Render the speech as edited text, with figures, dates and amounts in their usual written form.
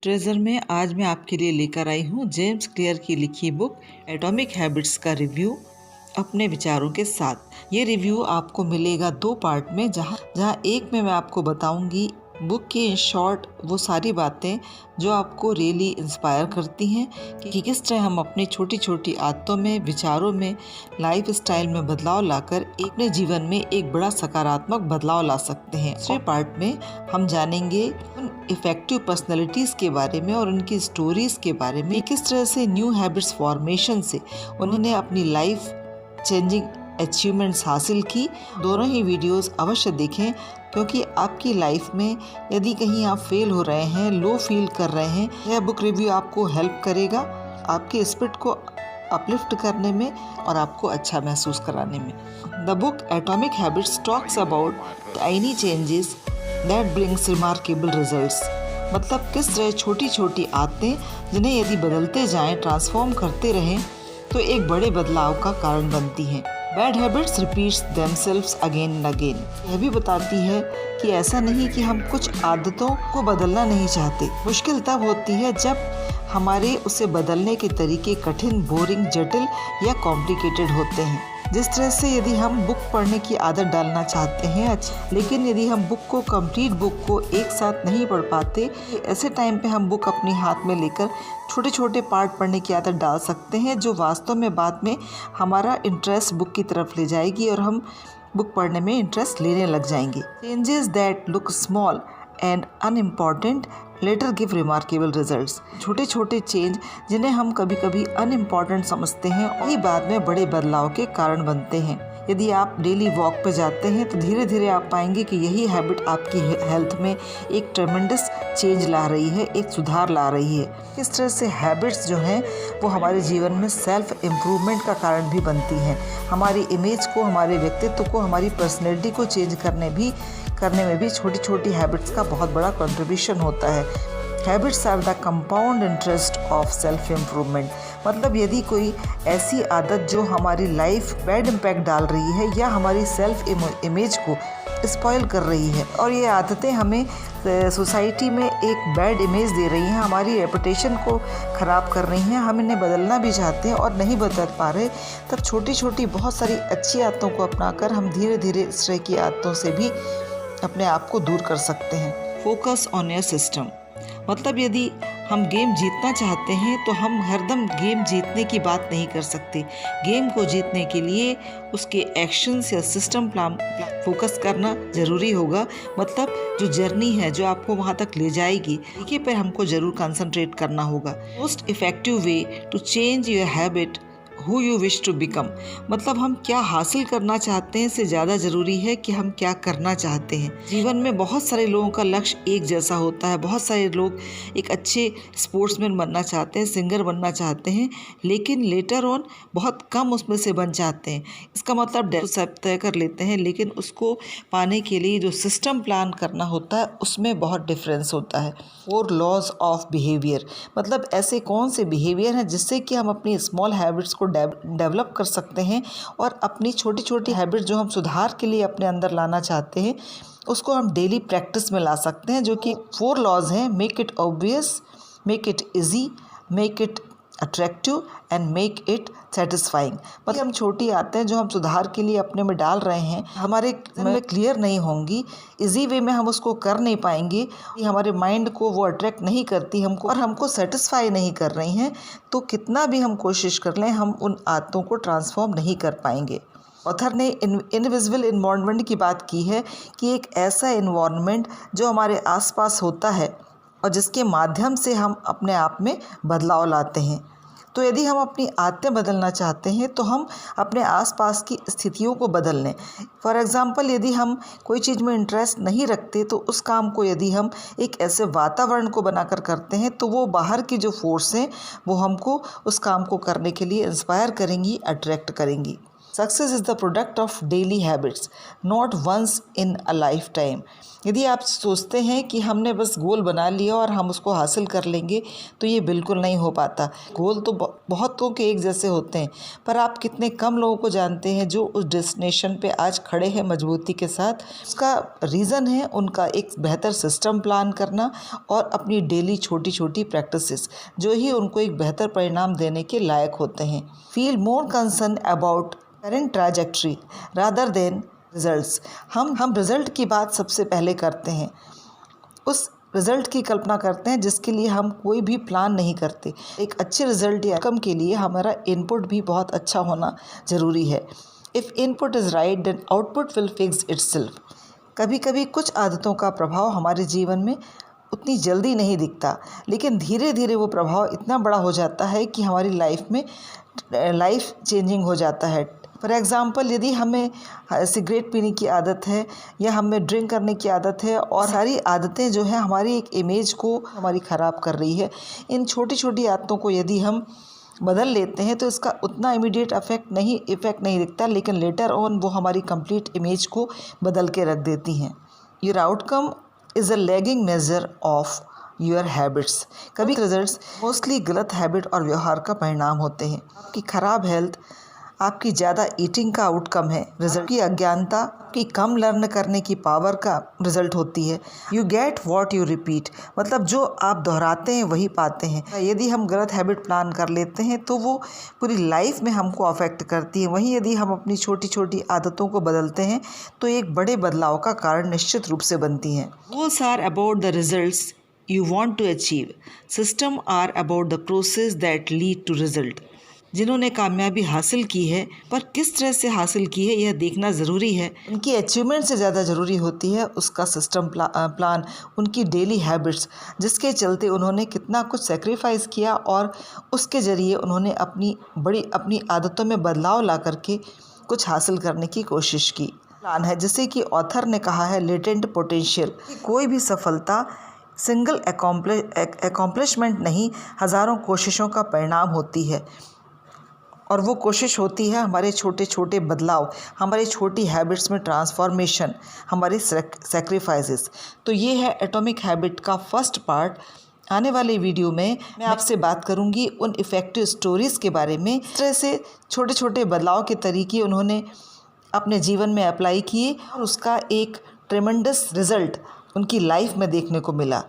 Treasure में आज मैं आपके लिए लेकर आई हूँ जेम्स क्लियर की लिखी बुक एटॉमिक हैबिट्स का रिव्यू अपने विचारों के साथ। ये रिव्यू आपको मिलेगा 2 पार्ट में, जहाँ एक में मैं आपको बताऊंगी बुक की इन शॉर्ट वो सारी बातें जो आपको रियली इंस्पायर करती हैं कि किस तरह हम अपनी छोटी छोटी आदतों में, विचारों में, लाइफ स्टाइल में बदलाव लाकर अपने जीवन में एक बड़ा सकारात्मक बदलाव ला सकते हैं। दूसरे पार्ट में हम जानेंगे उन इफेक्टिव पर्सनैलिटीज़ के बारे में और उनकी स्टोरीज़ के बारे में, किस तरह से न्यू हैबिट्स फॉर्मेशन से उन्होंने अपनी लाइफ चेंजिंग अचीवमेंट्स हासिल की। दोनों ही वीडियोस अवश्य देखें, क्योंकि आपकी लाइफ में यदि कहीं आप फेल हो रहे हैं, लो फील कर रहे हैं, यह बुक रिव्यू आपको हेल्प करेगा आपके स्पिरिट को अपलिफ्ट करने में और आपको अच्छा महसूस कराने में। The book atomic habits talks about tiny changes that brings remarkable results. मतलब किस तरह छोटी छोटी आदतें जिन्हें यदि बदलते जाएं, ट्रांसफॉर्म करते रहें तो एक बड़े बदलाव का कारण बनती हैं। Bad habits repeats themselves again and again. यह भी बताती है कि ऐसा नहीं कि हम कुछ आदतों को बदलना नहीं चाहते। मुश्किल तब होती है जब हमारे उसे बदलने के तरीके कठिन, बोरिंग, जटिल या कॉम्प्लिकेटेड होते हैं। जिस तरह से यदि हम बुक पढ़ने की आदत डालना चाहते हैं, लेकिन यदि हम बुक को, कंप्लीट बुक को एक साथ नहीं पढ़ पाते, ऐसे टाइम पे हम बुक अपने हाथ में लेकर छोटे छोटे पार्ट पढ़ने की आदत डाल सकते हैं, जो वास्तव में बाद में हमारा इंटरेस्ट बुक की तरफ ले जाएगी और हम बुक पढ़ने में इंटरेस्ट लेने लग जाएंगे। Changes that look small and unimportant later give remarkable results. छोटे छोटे चेंज जिन्हें हम कभी कभी अनइम्पॉर्टेंट समझते हैं, वही बाद में बड़े बदलाव के कारण बनते हैं। यदि आप डेली वॉक पे जाते हैं तो धीरे धीरे आप पाएंगे कि यही हैबिट आपकी हेल्थ में एक ट्रेमेंडस चेंज ला रही है, एक सुधार ला रही है। इस तरह से हैबिट्स जो हैं वो हमारे जीवन में सेल्फ इम्प्रूवमेंट का कारण भी बनती हैं। हमारी इमेज को, हमारे व्यक्तित्व को, हमारी पर्सनैलिटी को चेंज करने में भी छोटी छोटी हैबिट्स का बहुत बड़ा कंट्रीब्यूशन होता है। Habits are the compound interest of self improvement. मतलब यदि कोई ऐसी आदत जो हमारी लाइफ बैड इम्पैक्ट डाल रही है या हमारी सेल्फ इमेज को स्पॉइल कर रही है, और ये आदतें हमें सोसाइटी में एक बैड इमेज दे रही हैं, हमारी रेपुटेशन को ख़राब कर रही हैं, हम इन्हें बदलना भी चाहते हैं और नहीं बदल पा रहे, तब छोटी छोटी बहुत सारी अच्छी आदतों को अपनाकर हम धीरे धीरे इस तरह की आदतों से भी अपने आप को दूर कर सकते हैं। Focus on your system. मतलब यदि हम गेम जीतना चाहते हैं तो हम हरदम गेम जीतने की बात नहीं कर सकते। गेम को जीतने के लिए उसके एक्शंस या सिस्टम प्लान फोकस करना ज़रूरी होगा। मतलब जो जर्नी है जो आपको वहाँ तक ले जाएगी, इसी पर हमको ज़रूर कंसंट्रेट करना होगा। Most effective way to change your habit Who you wish to become। मतलब हम क्या हासिल करना चाहते हैं से ज़्यादा ज़रूरी है कि हम क्या करना चाहते हैं। जीवन में बहुत सारे लोगों का लक्ष्य एक जैसा होता है। बहुत सारे लोग एक अच्छे स्पोर्ट्समैन बनना चाहते हैं, सिंगर बनना चाहते हैं, लेकिन लेटर ऑन बहुत कम उसमें से बन जाते हैं। इसका मतलब सब तय कर लेते हैं, लेकिन उसको पाने के लिए जो सिस्टम प्लान करना होता है उसमें बहुत डिफरेंस होता है। 4 लॉज ऑफ बिहेवियर। मतलब ऐसे कौन से बिहेवियर हैं जिससे कि हम अपनी स्मॉल हैबिट्स को डेवलप कर सकते हैं और अपनी छोटी छोटी हैबिट जो हम सुधार के लिए अपने अंदर लाना चाहते हैं उसको हम डेली प्रैक्टिस में ला सकते हैं, जो कि 4 लॉज हैं। Make it obvious, make it easy, make it attractive and make it satisfying. मतलब हम छोटी आदतें जो हम सुधार के लिए अपने में डाल रहे हैं हमारे में क्लियर नहीं होंगी, इजी वे में हम उसको कर नहीं पाएंगे, हमारे माइंड को वो अट्रैक्ट नहीं करती हमको और हमको सेटिस्फाई नहीं कर रही हैं, तो कितना भी हम कोशिश कर लें हम उन आदतों को ट्रांसफॉर्म नहीं कर पाएंगे। ऑथर ने इनविजिबल इन्वायरमेंट की बात की है कि एक ऐसा इन्वायरमेंट जो हमारे आसपास होता है और जिसके माध्यम से हम अपने आप में बदलाव लाते हैं। तो यदि हम अपनी आदतें बदलना चाहते हैं तो हम अपने आसपास की स्थितियों को बदल लें। फॉर एग्ज़ाम्पल, यदि हम कोई चीज़ में इंटरेस्ट नहीं रखते तो उस काम को यदि हम एक ऐसे वातावरण को बनाकर करते हैं तो वो बाहर की जो फोर्स हैं वो हमको उस काम को करने के लिए इंस्पायर करेंगी, अट्रैक्ट करेंगी। Success is the product of daily habits, not once in a lifetime. यदि आप सोचते हैं कि हमने बस गोल बना लिया और हम उसको हासिल कर लेंगे, तो ये बिल्कुल नहीं हो पाता। गोल तो बहुतों के एक जैसे होते हैं, पर आप कितने कम लोगों को जानते हैं जो उस डेस्टिनेशन पे आज खड़े हैं मजबूती के साथ। उसका रीज़न है उनका एक बेहतर सिस्टम प्लान करना और अपनी डेली छोटी छोटी प्रैक्टिसेस, जो ही उनको एक बेहतर परिणाम देने के लायक होते हैं। Feel more concern about current trajectory rather than results. हम रिजल्ट की बात सबसे पहले करते हैं, उस रिज़ल्ट की कल्पना करते हैं जिसके लिए हम कोई भी प्लान नहीं करते। एक अच्छे रिज़ल्ट या आउटकम के लिए हमारा इनपुट भी बहुत अच्छा होना ज़रूरी है। If input is right then output will fix itself. कभी कभी कुछ आदतों का प्रभाव हमारे जीवन में उतनी जल्दी नहीं दिखता, लेकिन धीरे धीरे वो प्रभाव इतना बड़ा हो जाता है कि हमारी लाइफ चेंजिंग हो जाता है। फॉर एग्ज़ाम्पल, यदि हमें सिगरेट पीने की आदत है या हमें ड्रिंक करने की आदत है, और सारी आदतें जो है हमारी एक इमेज को हमारी ख़राब कर रही है, इन छोटी छोटी आदतों को यदि हम बदल लेते हैं तो इसका उतना इमीडिएट इफ़ेक्ट नहीं दिखता, लेकिन लेटर ऑन वो हमारी कंप्लीट इमेज को बदल के रख देती हैं। Your outcome is a lagging measure of your habits. कभी रिजल्ट्स मोस्टली गलत हैबिट और व्यवहार का परिणाम होते हैं। आपकी ख़राब हेल्थ आपकी ज़्यादा ईटिंग का आउटकम है। रिजल्ट की अज्ञानता की कम लर्न करने की पावर का रिजल्ट होती है। You get what you repeat, मतलब जो आप दोहराते हैं वही पाते हैं। यदि हम गलत हैबिट प्लान कर लेते हैं तो वो पूरी लाइफ में हमको अफेक्ट करती है। वहीं यदि हम अपनी छोटी छोटी आदतों को बदलते हैं तो एक बड़े बदलाव का कारण निश्चित रूप से बनती हैं। Goals are about the results you want to achieve. System are about the process that lead to result. जिन्होंने कामयाबी हासिल की है, पर किस तरह से हासिल की है यह देखना ज़रूरी है। उनकी अचीवमेंट से ज़्यादा ज़रूरी होती है उसका सिस्टम प्लान, उनकी डेली हैबिट्स, जिसके चलते उन्होंने कितना कुछ सेक्रीफाइस किया और उसके ज़रिए उन्होंने अपनी आदतों में बदलाव ला करके कुछ हासिल करने की कोशिश की। प्लान है, जैसे कि ऑथर ने कहा है, लेटेंट पोटेंशियल। कोई भी सफलता सिंगल एकॉम्प्लिशमेंट नहीं, हज़ारों कोशिशों का परिणाम होती है। और वो कोशिश होती है हमारे छोटे छोटे बदलाव, हमारी छोटी हैबिट्स में ट्रांसफॉर्मेशन, हमारी सेक्रीफाइसेस। तो ये है एटॉमिक हैबिट का फर्स्ट पार्ट। आने वाले वीडियो में मैं आपसे बात करूंगी उन इफ़ेक्टिव स्टोरीज़ के बारे में, इस तरह से छोटे छोटे बदलाव के तरीके उन्होंने अपने जीवन में अप्लाई किए और उसका एक ट्रेमेंडस रिज़ल्ट उनकी लाइफ में देखने को मिला।